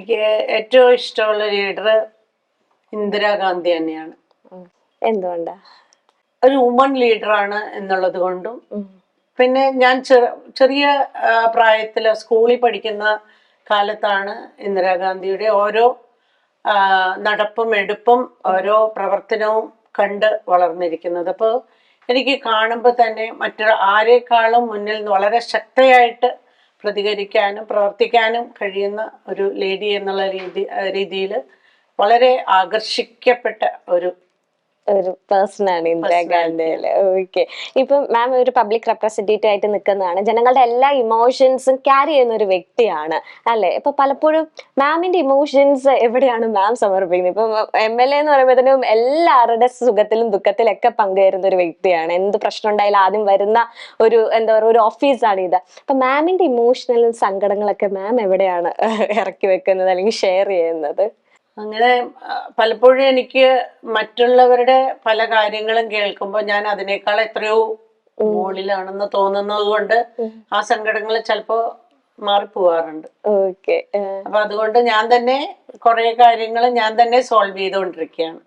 എനിക്ക് ഏറ്റവും ഇഷ്ടമുള്ള ലീഡർ ഇന്ദിരാഗാന്ധി തന്നെയാണ്. എന്തുകൊണ്ടാ? ഒരു വുമൺ ലീഡറാണ് എന്നുള്ളത് കൊണ്ടും, പിന്നെ ഞാൻ ചെറിയ പ്രായത്തിൽ സ്കൂളിൽ പഠിക്കുന്ന കാലത്താണ് ഇന്ദിരാഗാന്ധിയുടെ ഓരോ നടപ്പും എടുപ്പും ഓരോ പ്രവർത്തനവും കണ്ട് വളർന്നിരിക്കുന്നത്. അപ്പോൾ എനിക്ക് കാണുമ്പോൾ തന്നെ ആരെക്കാളും മുന്നിൽ വളരെ ശക്തയായിട്ട് പ്രതികരിക്കാനും പ്രവർത്തിക്കാനും കഴിയുന്ന ഒരു ലേഡി എന്നുള്ള രീതിയിൽ വളരെ ആകർഷിക്കപ്പെട്ട ഒരു പേഴ്സണാണ് ഇന്ദിരാഗാന്ധിയില്. ഓക്കെ. ഇപ്പൊ മാം ഒരു പബ്ലിക് റെപ്രസെന്റേറ്റീവ് ആയിട്ട് നിൽക്കുന്നതാണ്, ജനങ്ങളുടെ എല്ലാ ഇമോഷൻസും ക്യാരി ചെയ്യുന്ന ഒരു വ്യക്തിയാണ് അല്ലെ. ഇപ്പൊ പലപ്പോഴും മാമിന്റെ ഇമോഷൻസ് എവിടെയാണ് മാം സമർപ്പിക്കുന്നത്? ഇപ്പൊ MLA എന്ന് പറയുമ്പോഴത്തേനും എല്ലാവരുടെ സുഖത്തിലും ദുഃഖത്തിലും ഒക്കെ പങ്കുചേരുന്ന ഒരു വ്യക്തിയാണ്. എന്ത് പ്രശ്നം ഉണ്ടായാലും ആദ്യം വരുന്ന ഒരു എന്താ പറയുക ഒരു ഓഫീസാണ് ഇത്. അപ്പൊ മാമിന്റെ ഇമോഷണൽ സങ്കടങ്ങളൊക്കെ മാം എവിടെയാണ് ഇറക്കി വെക്കുന്നത് അല്ലെങ്കിൽ ഷെയർ ചെയ്യുന്നത്? അങ്ങനെ പലപ്പോഴും എനിക്ക് മറ്റുള്ളവരുടെ പല കാര്യങ്ങളും കേൾക്കുമ്പോൾ ഞാൻ അതിനേക്കാൾ എത്രയോ മുകളിലാണെന്ന് തോന്നുന്നത് കൊണ്ട് ആ സങ്കടങ്ങൾ ചിലപ്പോ മാറിപ്പോവാറുണ്ട്. ഓക്കെ. അപ്പൊ അതുകൊണ്ട് ഞാൻ തന്നെ കുറെ കാര്യങ്ങൾ ഞാൻ തന്നെ സോൾവ് ചെയ്തുകൊണ്ടിരിക്കുകയാണ്.